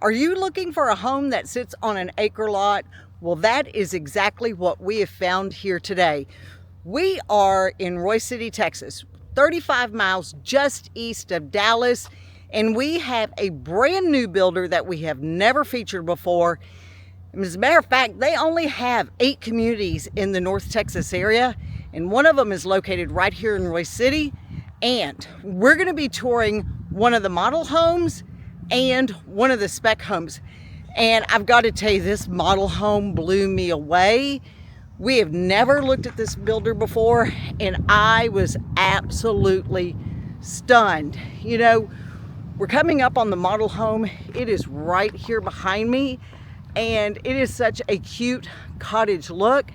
Are you looking for a home that sits on an acre lot? Well, that is exactly what we have found here today. We are in Royse City, Texas, 35 miles just east of Dallas, and we have a brand new builder that we have never featured before. As a matter of fact, they only have 8 communities in the North Texas area, and one of them is located right here in Royse City. And we're going to be touring one of the model homes and one of the spec homes. And I've got to tell you, this model home blew me away. We have never looked at this builder before, and I was absolutely stunned. You know, we're coming up on the model home. It is right here behind me, and it is such a cute cottage look,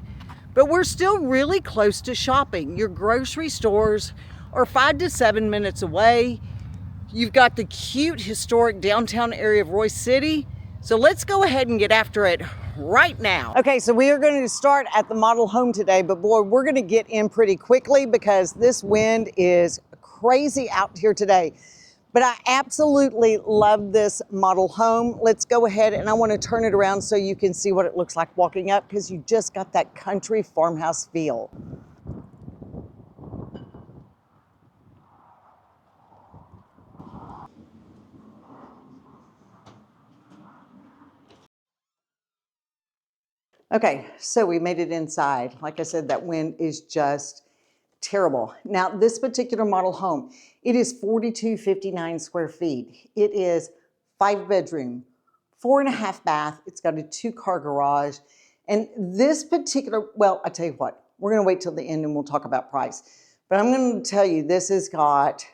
but we're still really close to shopping. Your grocery stores are 5 to 7 minutes away. You've got the cute historic downtown area of Royse City. So let's go ahead and get after it right now. Okay, so we are going to start at the model home today, but boy, we're going to get in pretty quickly because this wind is crazy out here today. But I absolutely love this model home. Let's go ahead, and I want to turn it around so you can see what it looks like walking up, because you just got that country farmhouse feel. Okay, so we made it inside. Like I said, that wind is just terrible. Now, this particular model home, it is 4,259 square feet. It is 5 bedroom, 4.5 bath. It's got a 2-car garage. And this particular, well, I tell you what, we're going to wait till the end and we'll talk about price. But I'm going to tell you, this has got,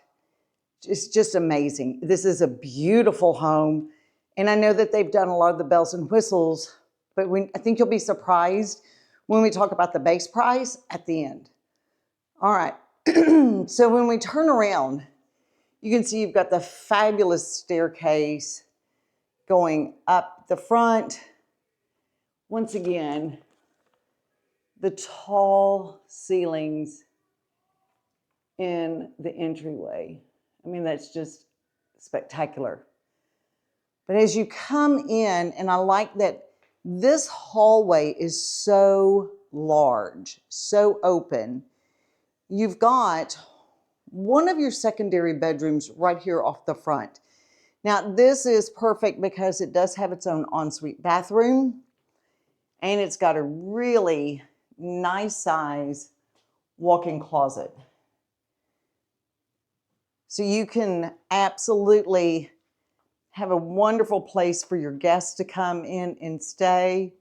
it's just amazing. This is a beautiful home. And I know that they've done a lot of the bells and whistles, but I think you'll be surprised when we talk about the base price at the end. All right, so when we turn around, you can see you've got the fabulous staircase going up the front. Once again, the tall ceilings in the entryway. I mean, that's just spectacular. But as you come in, and I like that this hallway is so large, so open. You've got one of your secondary bedrooms right here off the front. Now, this is perfect because it does have its own ensuite bathroom, and it's got a really nice size walk-in closet. So you can absolutely have a wonderful place for your guests to come in and stay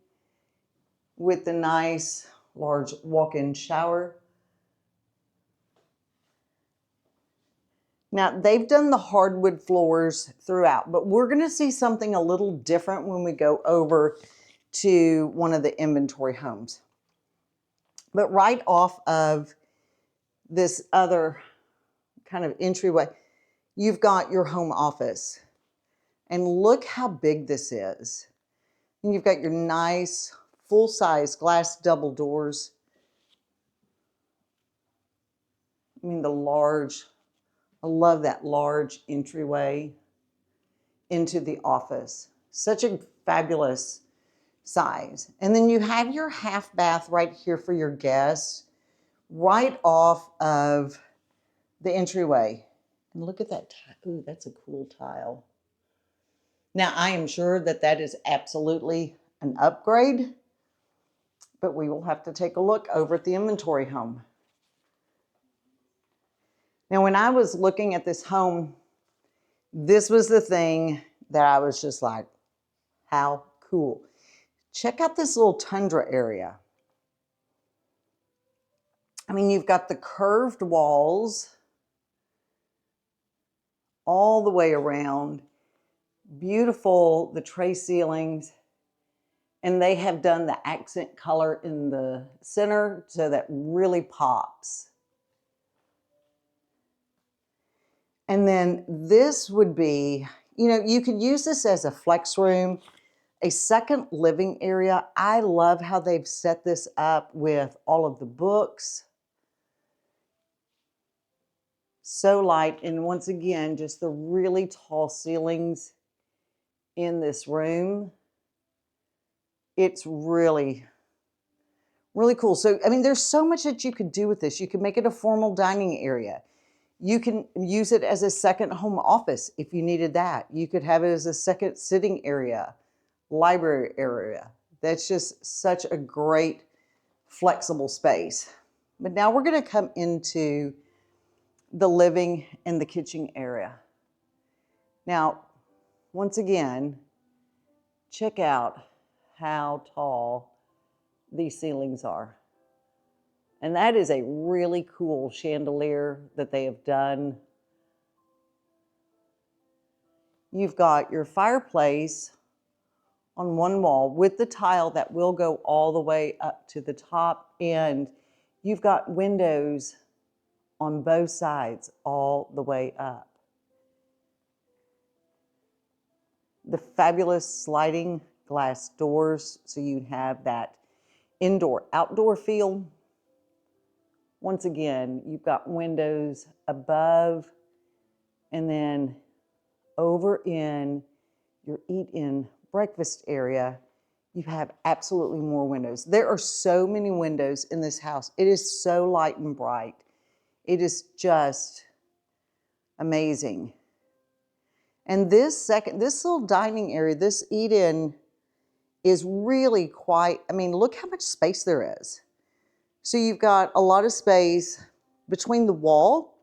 with the nice large walk-in shower. Now, they've done the hardwood floors throughout, but we're going to see something a little different when we go over to one of the inventory homes. But right off of this other kind of entryway, you've got your home office. And look how big this is. And you've got your nice full-size glass double doors. I mean, the large, I love that large entryway into the office. Such a fabulous size. And then you have your half bath right here for your guests, right off of the entryway. And look at that. Ooh, that's a cool tile. Now, I am sure that that is absolutely an upgrade, but we will have to take a look over at the inventory home. Now, when I was looking at this home, this was the thing that I was just like, how cool. Check out this little tundra area. I mean, you've got the curved walls all the way around. Beautiful, the tray ceilings. And they have done the accent color in the center, so that really pops. And then this would be, you know, you could use this as a flex room, a second living area. I love how they've set this up with all of the books. So light, and once again, just the really tall ceilings in this room. It's really, really cool. So, I mean, there's so much that you could do with this. You could make it a formal dining area. You can use it as a second home office if you needed that. You could have it as a second sitting area, library area. That's just such a great flexible space. But now we're going to come into the living and the kitchen area. Now, once again, check out how tall these ceilings are. And that is a really cool chandelier that they have done. You've got your fireplace on one wall with the tile that will go all the way up to the top, and you've got windows on both sides all the way up. The fabulous sliding glass doors, so you have that indoor-outdoor feel. Once again, you've got windows above, and then over in your eat-in breakfast area, you have absolutely more windows. There are so many windows in this house. It is so light and bright. It is just amazing. And this little dining area, this eat-in, is really quite, I mean, look how much space there is. So you've got a lot of space between the wall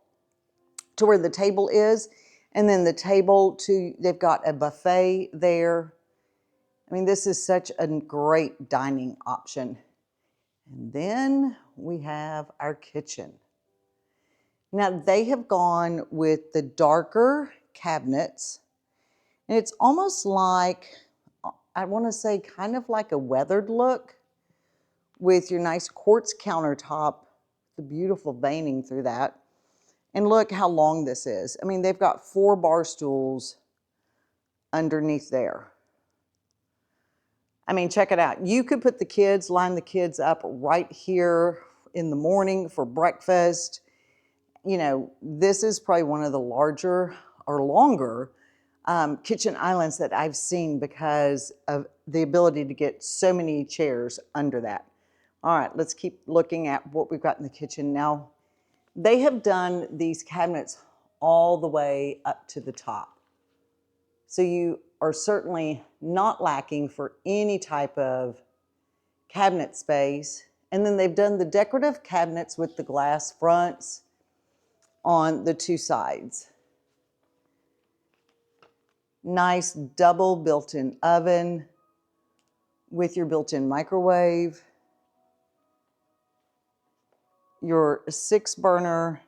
to where the table is, and then the table to, they've got a buffet there. I mean, this is such a great dining option. And then we have our kitchen. Now they have gone with the darker cabinets, and it's almost like, I want to say kind of like a weathered look with your nice quartz countertop, the beautiful veining through that. And look how long this is. I mean, they've got 4 bar stools underneath there. I mean, check it out. You could put the kids, line the kids up right here in the morning for breakfast. You know, this is probably one of the larger or longer kitchen islands that I've seen because of the ability to get so many chairs under that. All right, let's keep looking at what we've got in the kitchen now. They have done these cabinets all the way up to the top. So you are certainly not lacking for any type of cabinet space. And then they've done the decorative cabinets with the glass fronts on the 2 sides. Nice double built-in oven with your built-in microwave. Your 6-burner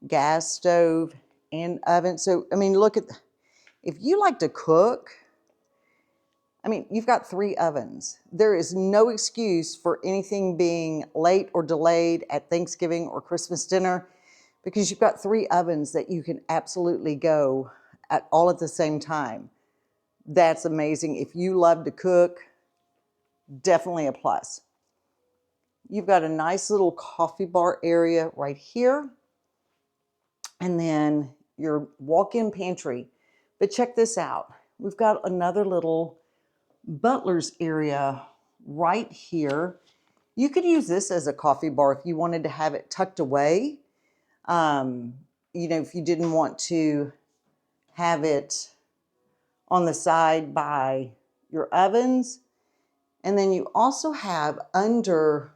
gas stove and oven. So, I mean, look at, if you like to cook, I mean, you've got 3 ovens. There is no excuse for anything being late or delayed at Thanksgiving or Christmas dinner because you've got 3 ovens that you can absolutely go at all at the same time. That's amazing. If you love to cook, definitely a plus. You've got a nice little coffee bar area right here. And then your walk-in pantry. But check this out. We've got another little butler's area right here. You could use this as a coffee bar if you wanted to have it tucked away. You know, if you didn't want to have it on the side by your ovens. And then you also have under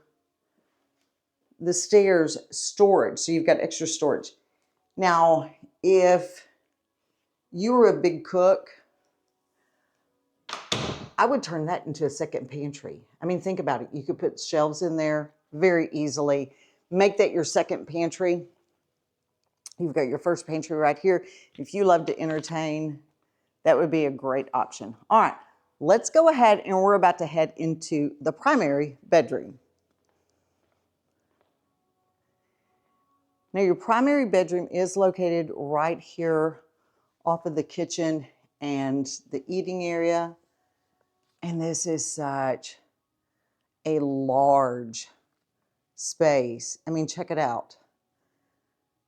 the stairs storage. So you've got extra storage. Now, if you were a big cook, I would turn that into a second pantry. I mean, think about it. You could put shelves in there very easily. Make that your second pantry. You've got your first pantry right here. If you love to entertain, that would be a great option. All right, let's go ahead and we're about to head into the primary bedroom. Now your primary bedroom is located right here off of the kitchen and the eating area. And this is such a large space. I mean, check it out.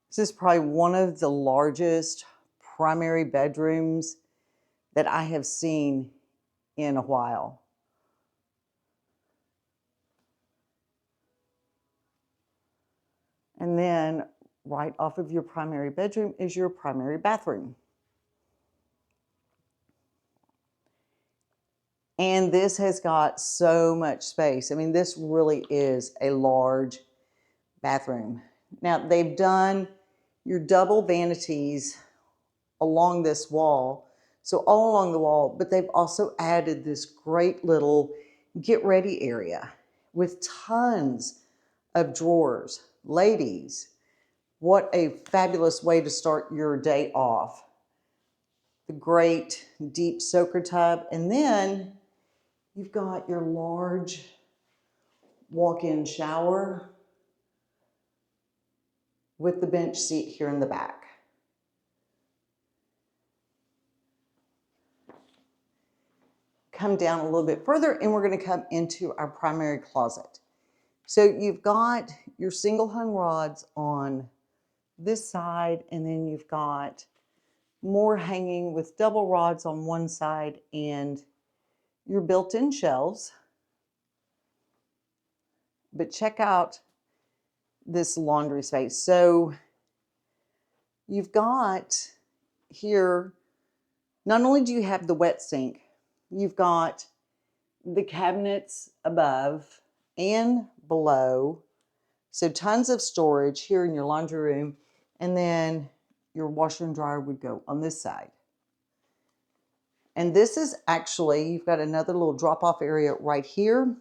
This is probably one of the largest primary bedrooms that I have seen in a while. And then right off of your primary bedroom is your primary bathroom. And this has got so much space. I mean, this really is a large bathroom. Now, they've done your double vanities along this wall, so all along the wall, but they've also added this great little get ready area with tons of drawers. Ladies, what a fabulous way to start your day off. The great deep soaker tub, and then you've got your large walk-in shower with the bench seat here in the back. Come down a little bit further and we're going to come into our primary closet. So you've got your single hung rods on this side, and then you've got more hanging with double rods on one side and your built-in shelves. But check out this laundry space. So you've got here, not only do you have the wet sink, you've got the cabinets above and below. So tons of storage here in your laundry room. And then your washer and dryer would go on this side. And this is actually, you've got another little drop-off area right here,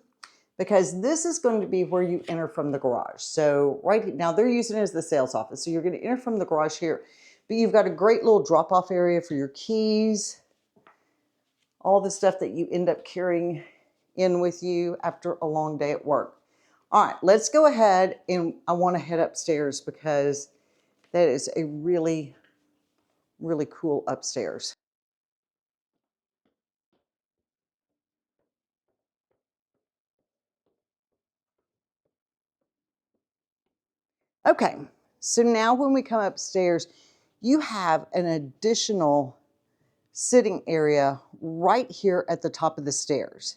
because this is going to be where you enter from the garage. So right now they're using it as the sales office. So you're going to enter from the garage here, but you've got a great little drop-off area for your keys, all the stuff that you end up carrying in with you after a long day at work. All right, let's go ahead, and I want to head upstairs because that is a really, really cool upstairs. Okay, so now when we come upstairs, you have an additional sitting area right here at the top of the stairs.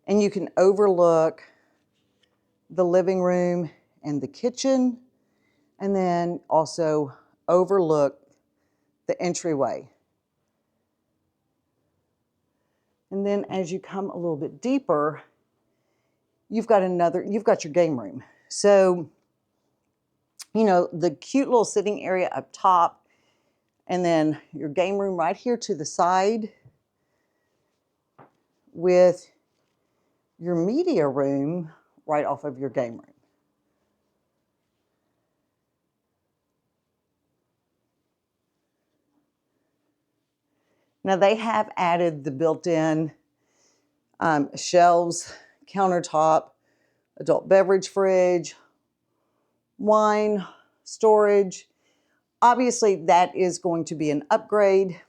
And you can overlook the living room and the kitchen, and then also overlook the entryway. And then as you come a little bit deeper, you've got your game room. So, you know, the cute little sitting area up top, and then your game room right here to the side with your media room right off of your game room. Now they have added the built-in shelves, countertop, adult beverage fridge, wine storage. Obviously that is going to be an upgrade,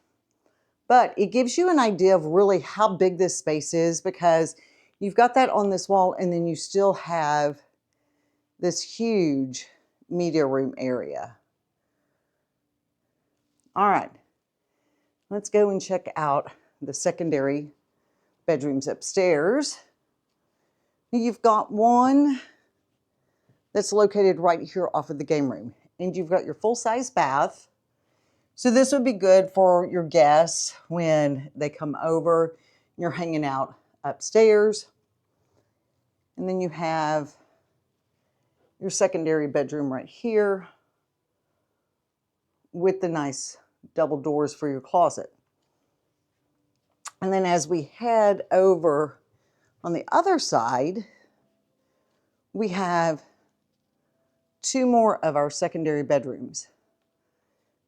but it gives you an idea of really how big this space is, because you've got that on this wall, and then you still have this huge media room area. All right, let's go and check out the secondary bedrooms upstairs. You've got one that's located right here off of the game room, and you've got your full-size bath. So this would be good for your guests when they come over, you're hanging out upstairs. And then you have your secondary bedroom right here with the nice double doors for your closet. And then as we head over on the other side, we have two more of our secondary bedrooms.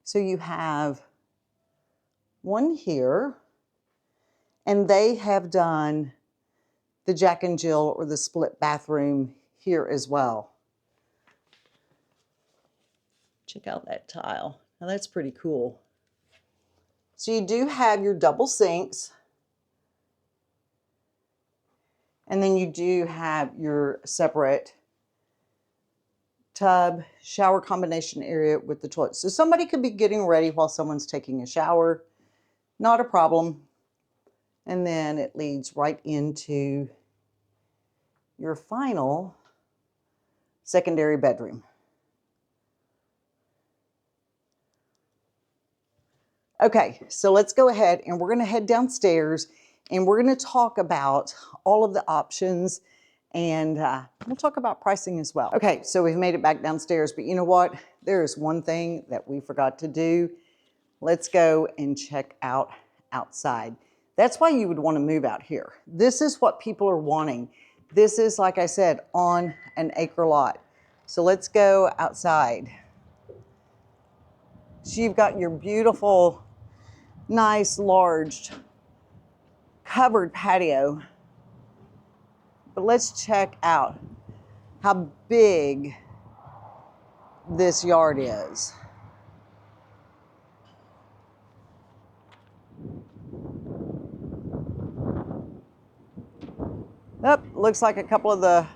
So you have one here, and they have done the Jack and Jill or the split bathroom here as well. Check out that tile. Now that's pretty cool. So you do have your double sinks, and then you do have your separate tub, shower combination area with the toilet. So somebody could be getting ready while someone's taking a shower. not a problem. And then it leads right into your final secondary bedroom. Okay, so let's go ahead and we're gonna head downstairs and we're gonna talk about all of the options and we'll talk about pricing as well. Okay, so we've made it back downstairs, but you know what? There is one thing that we forgot to do. Let's go and check out outside. That's why you would want to move out here. This is what people are wanting. This is, like I said, on an acre lot. So let's go outside. So you've got your beautiful, nice, large, covered patio. But let's check out how big this yard is. Oh, looks like a couple of the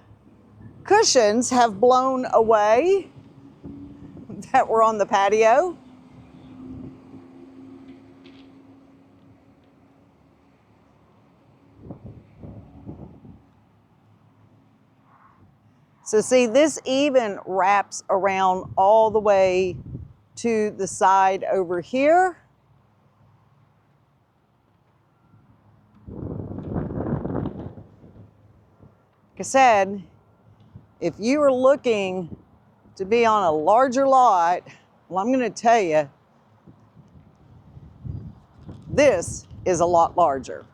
cushions have blown away that were on the patio. So see, this even wraps around all the way to the side over here. Like I said, if you are looking to be on a larger lot, well, I'm going to tell you, this is a lot larger.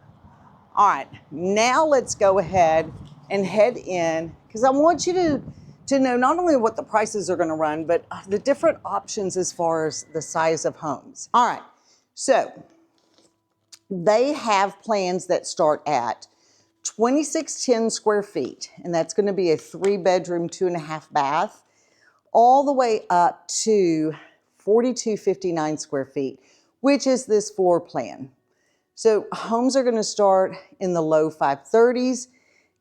All right, now let's go ahead and head in, because I want you to know not only what the prices are going to run, but the different options as far as the size of homes. All right, so they have plans that start at 2610 square feet, and that's going to be a 3-bedroom, 2.5 bath, all the way up to 4259 square feet, which is this floor plan. So homes are going to start in the low 530s,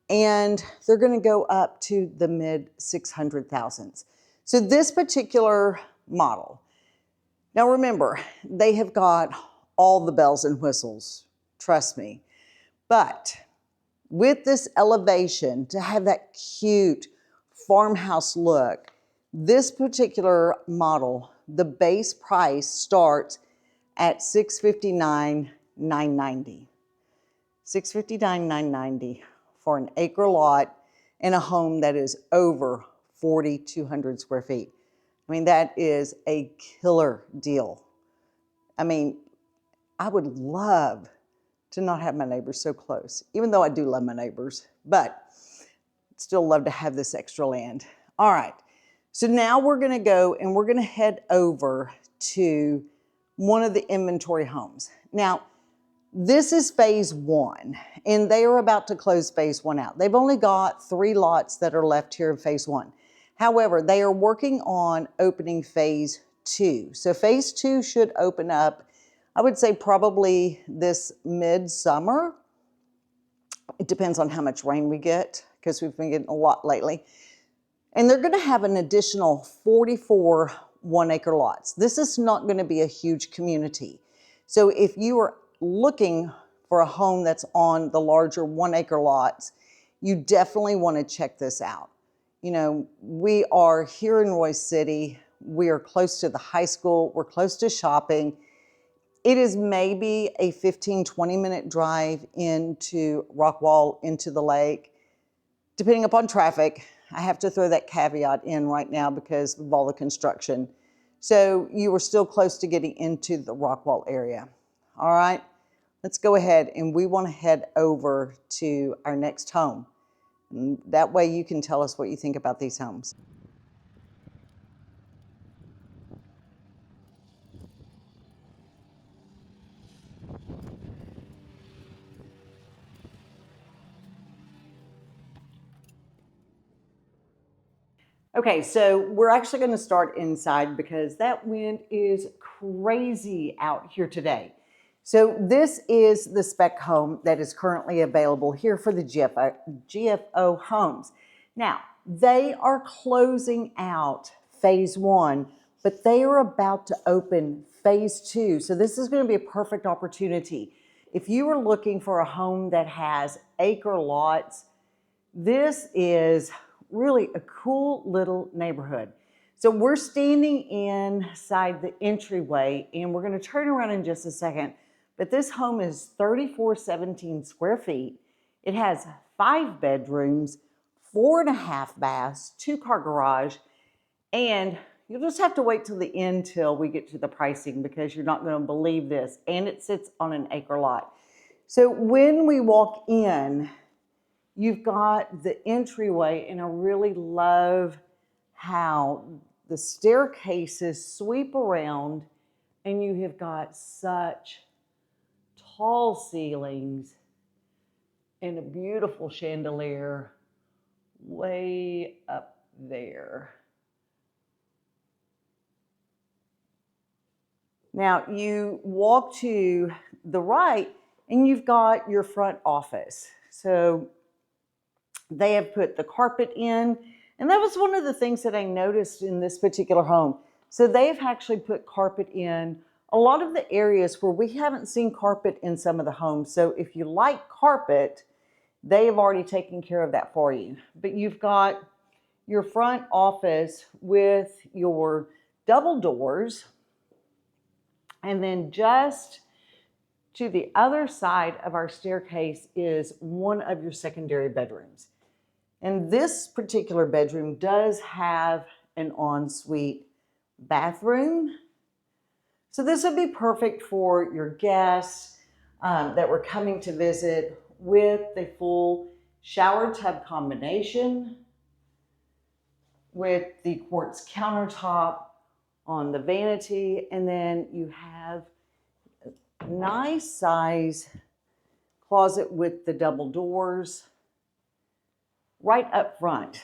and they're going to go up to the mid 600,000s. So this particular model, now remember, they have got all the bells and whistles, trust me, but with this elevation, to have that cute farmhouse look, this particular model, the base price starts at $659,990. $659,990 for an acre lot in a home that is over 4,200 square feet. I mean, that is a killer deal. I mean, I would love to not have my neighbors so close, even though I do love my neighbors, but still love to have this extra land. All right, so now we're gonna go and we're gonna head over to one of the inventory homes. Now, this is phase 1, and they are about to close phase 1 out. They've only got 3 lots that are left here in phase 1. However, they are working on opening phase 2. So phase 2 should open up, I would say probably this mid-summer. It depends on how much rain we get, because we've been getting a lot lately. And they're going to have an additional 44 1-acre lots. This is not going to be a huge community. So if you are looking for a home that's on the larger 1-acre lots, you definitely want to check this out. You know, we are here in Royse City. We are close to the high school. We're close to shopping. It is maybe a 15-20 minute drive into Rockwall, into the lake, depending upon traffic. I have to throw that caveat in right now because of all the construction. So you are still close to getting into the Rockwall area. All right, let's go ahead and we want to head over to our next home. And that way you can tell us what you think about these homes. Okay, so we're actually going to start inside because that wind is crazy out here today. So this is the spec home that is currently available here for the GFO homes. Now, they are closing out phase 1, but they are about to open phase 2. So this is going to be a perfect opportunity. If you are looking for a home that has acre lots, this is really a cool little neighborhood. So we're standing inside the entryway, and we're going to turn around in just a second. But this home is 3,417 square feet. It has 5 bedrooms, 4.5 baths, 2-car garage, and you'll just have to wait till the end till we get to the pricing, because you're not going to believe this. And it sits on an acre lot. So when we walk in, you've got the entryway, and I really love how the staircases sweep around, and you have got such tall ceilings and a beautiful chandelier way up there. Now you walk to the right and you've got your front office. So they have put the carpet in, and that was one of the things that I noticed in this particular home. So they've actually put carpet in a lot of the areas where we haven't seen carpet in some of the homes. So if you like carpet, they have already taken care of that for you. But you've got your front office with your double doors, and then just to the other side of our staircase is one of your secondary bedrooms. And this particular bedroom does have an ensuite bathroom. So this would be perfect for your guests that were coming to visit, with a full shower tub combination, with the quartz countertop on the vanity, and then you have a nice size closet with the double doors right up front.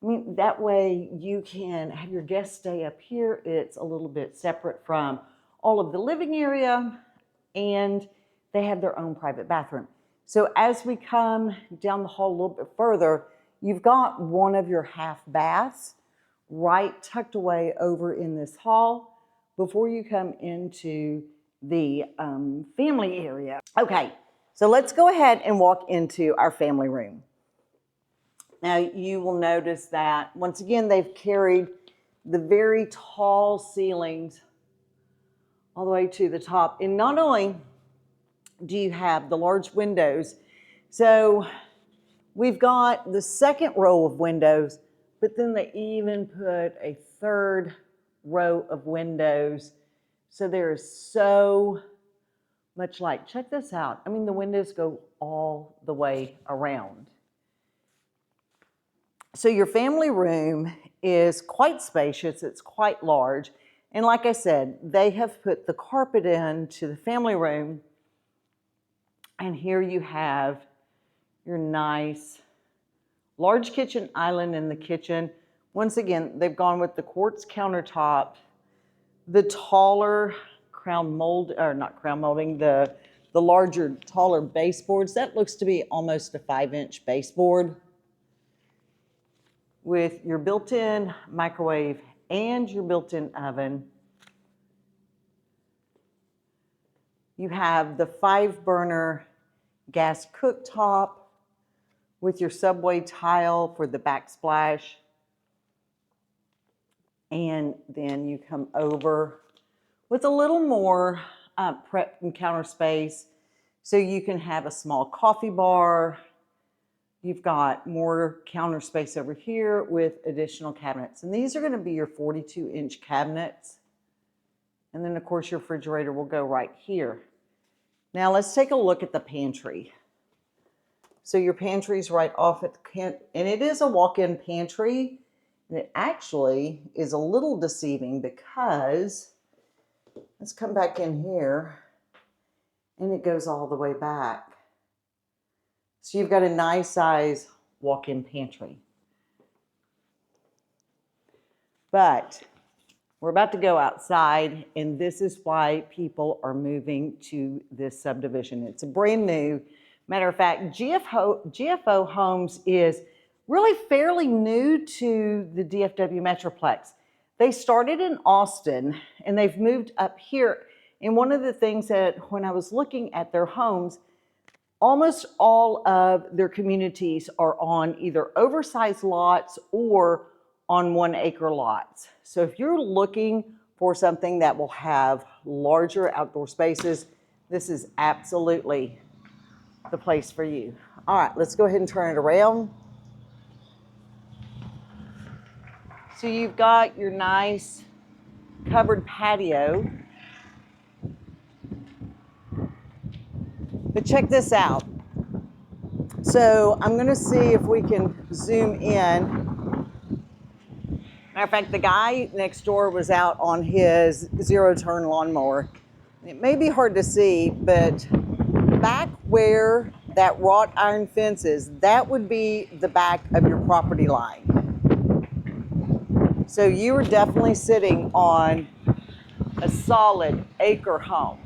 I mean, that way you can have your guests stay up here. It's a little bit separate from all of the living area, and they have their own private bathroom. So as we come down the hall a little bit further, you've got one of your half baths right tucked away over in this hall before you come into the family area. Okay, so let's go ahead and walk into our family room. Now you will notice that once again they've carried the very tall ceilings all the way to the top. And not only do you have the large windows, so we've got the second row of windows, but then they even put a third row of windows. So there is so much light. Check this out. I mean, the windows go all the way around. So your family room is quite spacious. It's quite large. And like I said, they have put the carpet into the family room. And here you have your nice large kitchen island in the kitchen. Once again, they've gone with the quartz countertop, the taller crown mold, or not crown molding, the larger, taller baseboards. That looks to be almost a 5-inch baseboard, with your built-in microwave and your built-in oven. You have the 5-burner gas cooktop with your subway tile for the backsplash. And then you come over with a little more prep and counter space, so you can have a small coffee bar. You've got more counter space over here with additional cabinets. And these are going to be your 42-inch cabinets. And then, of course, your refrigerator will go right here. Now, let's take a look at the pantry. So your pantry's right off at the and it is a walk-in pantry. And it actually is a little deceiving because, let's come back in here, and it goes all the way back. So you've got a nice size walk-in pantry. But we're about to go outside, and this is why people are moving to this subdivision. It's a brand new. Matter of fact, GFO Homes is really fairly new to the DFW Metroplex. They started in Austin and they've moved up here. And one of the things that when I was looking at their homes, almost all of their communities are on either oversized lots or on 1 acre lots. So if you're looking for something that will have larger outdoor spaces, this is absolutely the place for you. All right, let's go ahead and turn it around. So you've got your nice covered patio. But check this out. So I'm going to see if we can zoom in. Matter of fact, the guy next door was out on his zero-turn lawnmower. It may be hard to see, but back where that wrought iron fence is, that would be the back of your property line. So you are definitely sitting on a solid acre home.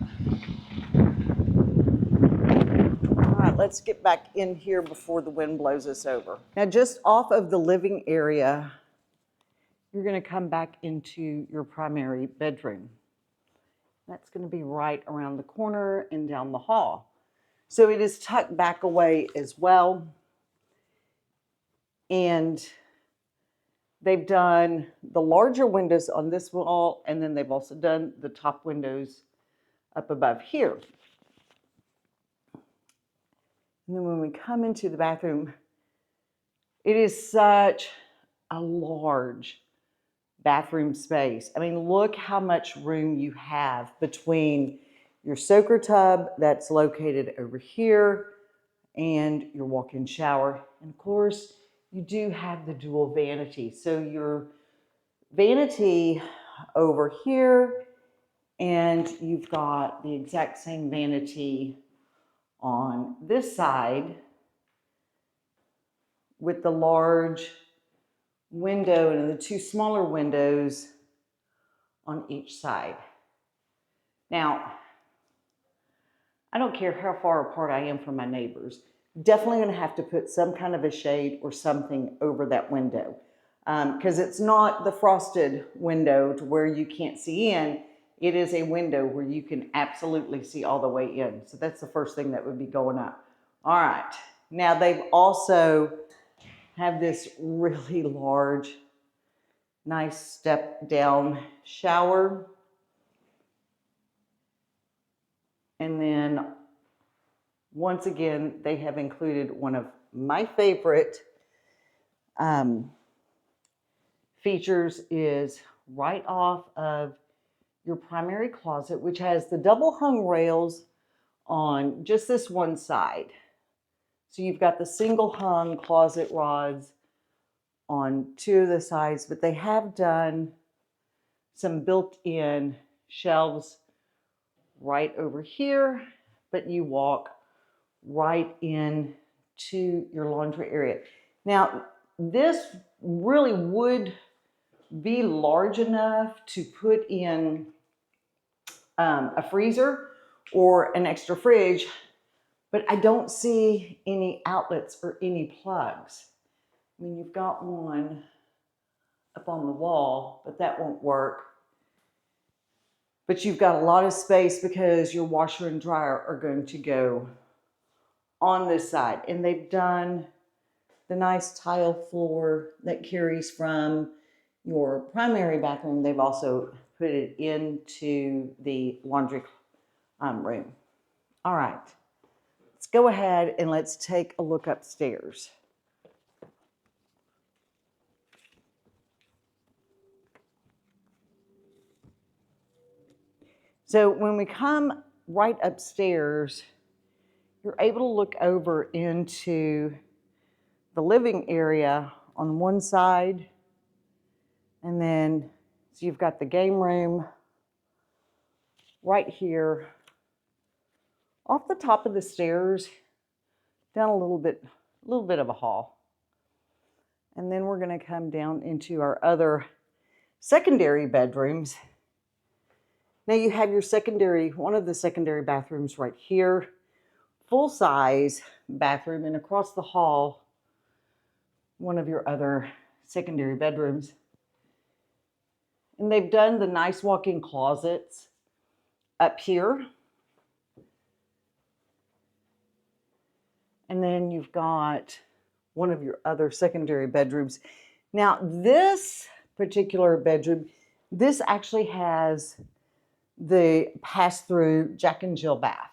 All right, let's get back in here before the wind blows us over. Now, just off of the living area, you're going to come back into your primary bedroom. That's going to be right around the corner and down the hall. So it is tucked back away as well. And they've done the larger windows on this wall, and then they've also done the top windows up above here. And then when we come into the bathroom, it is such a large bathroom space. I mean, look how much room you have between your soaker tub that's located over here and your walk-in shower. And of course, you do have the dual vanity. So your vanity over here, and you've got the exact same vanity on this side with the large window and the two smaller windows on each side. Now, I don't care how far apart I am from my neighbors. Definitely going to have to put some kind of a shade or something over that window because it's not the frosted window to where you can't see in. It is a window where you can absolutely see all the way in. So that's the first thing that would be going up. All right. Now they've also have this really large, nice step down shower. And then once again, they have included one of my favorite features is right off of your primary closet, which has the double hung rails on just this one side. So you've got the single hung closet rods on two of the sides, but they have done some built-in shelves right over here, but you walk right in to your laundry area. Now, this really would be large enough to put in a freezer or an extra fridge, but I don't see any outlets or any plugs. I mean, you've got one up on the wall, but that won't work. But you've got a lot of space because your washer and dryer are going to go on this side. And they've done the nice tile floor that carries from your primary bathroom. They've also put it into the laundry room. All right, let's go ahead and let's take a look upstairs. So when we come right upstairs, you're able to look over into the living area on one side, and then so you've got the game room right here. Off the top of the stairs, down a little bit of a hall. And then we're going to come down into our other secondary bedrooms. Now you have your one of the secondary bathrooms right here, full size bathroom, and across the hall, one of your other secondary bedrooms. And they've done the nice walk-in closets up here. And then you've got one of your other secondary bedrooms. Now, this particular bedroom, this actually has the pass-through Jack and Jill bath.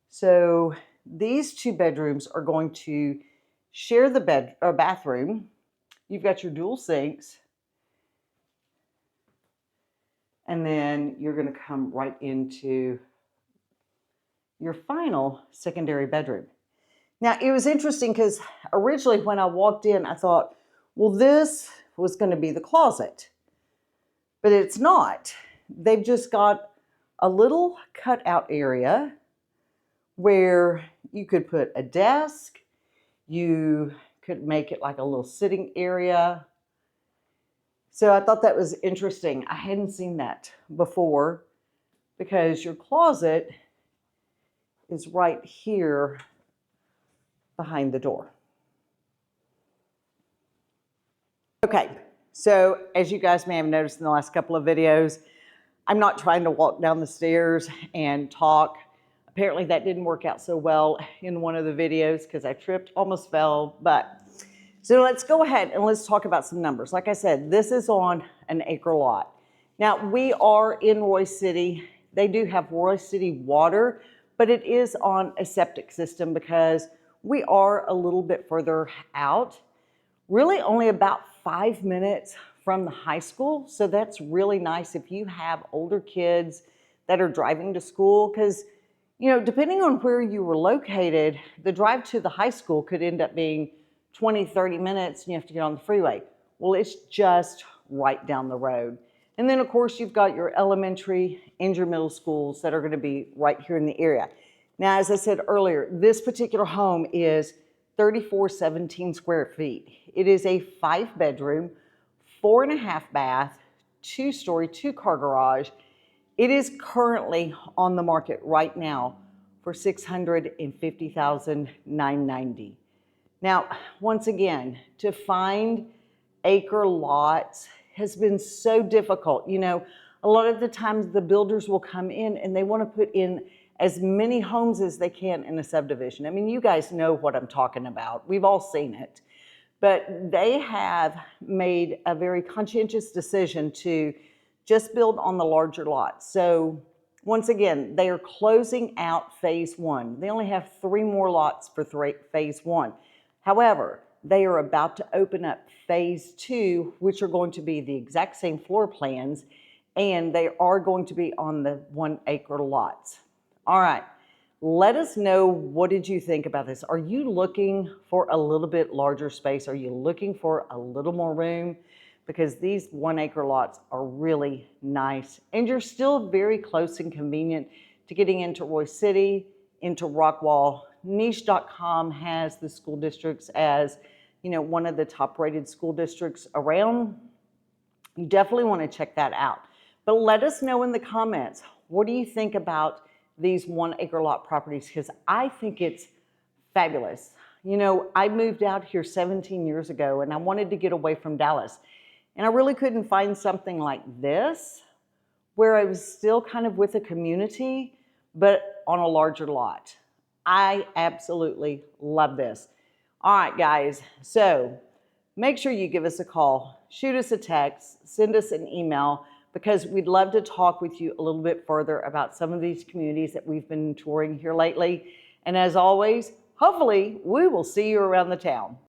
So these two bedrooms are going to share the bathroom. You've got your dual sinks. And then you're going to come right into your final secondary bedroom. Now, it was interesting because originally when I walked in, I thought, well, this was going to be the closet. But it's not. They've just got a little cutout area where you could put a desk. You could make it like a little sitting area. So I thought that was interesting. I hadn't seen that before because your closet is right here behind the door. Okay, so as you guys may have noticed in the last couple of videos, I'm not trying to walk down the stairs and talk. Apparently that didn't work out so well in one of the videos because I tripped, almost fell, but so let's go ahead and let's talk about some numbers. Like I said, this is on an acre lot. Now we are in Royse City. They do have Royse City water, but it is on a septic system because we are a little bit further out, really only about 5 minutes from the high school. So that's really nice if you have older kids that are driving to school because, you know, depending on where you were located, the drive to the high school could end up being 20, 30 minutes and you have to get on the freeway. Well, it's just right down the road. And then of course you've got your elementary and your middle schools that are going to be right here in the area. Now, as I said earlier, this particular home is 3417 square feet. It is a 5-bedroom, 4.5 bath, 2-story, 2-car garage. It is currently on the market right now for $650,990. Now, once again, to find acre lots has been so difficult. You know, a lot of the times the builders will come in and they want to put in as many homes as they can in a subdivision. I mean, you guys know what I'm talking about. We've all seen it. But they have made a very conscientious decision to just build on the larger lots. So once again, they are closing out phase 1. They only have 3 more lots for phase 1. However, they are about to open up phase 2, which are going to be the exact same floor plans, and they are going to be on the 1-acre lots. All right, let us know, what did you think about this? Are you looking for a little bit larger space? Are you looking for a little more room? Because these 1-acre lots are really nice, and you're still very close and convenient to getting into Royse City, into Rockwall. Niche.com has the school districts as, you know, one of the top-rated school districts around. You definitely want to check that out. But let us know in the comments, what do you think about these 1-acre lot properties? Because I think it's fabulous. You know, I moved out here 17 years ago and I wanted to get away from Dallas. And I really couldn't find something like this where I was still kind of with a community, but on a larger lot. I absolutely love this. All right, guys, so make sure you give us a call, shoot us a text, send us an email, because we'd love to talk with you a little bit further about some of these communities that we've been touring here lately. And as always, hopefully we will see you around the town.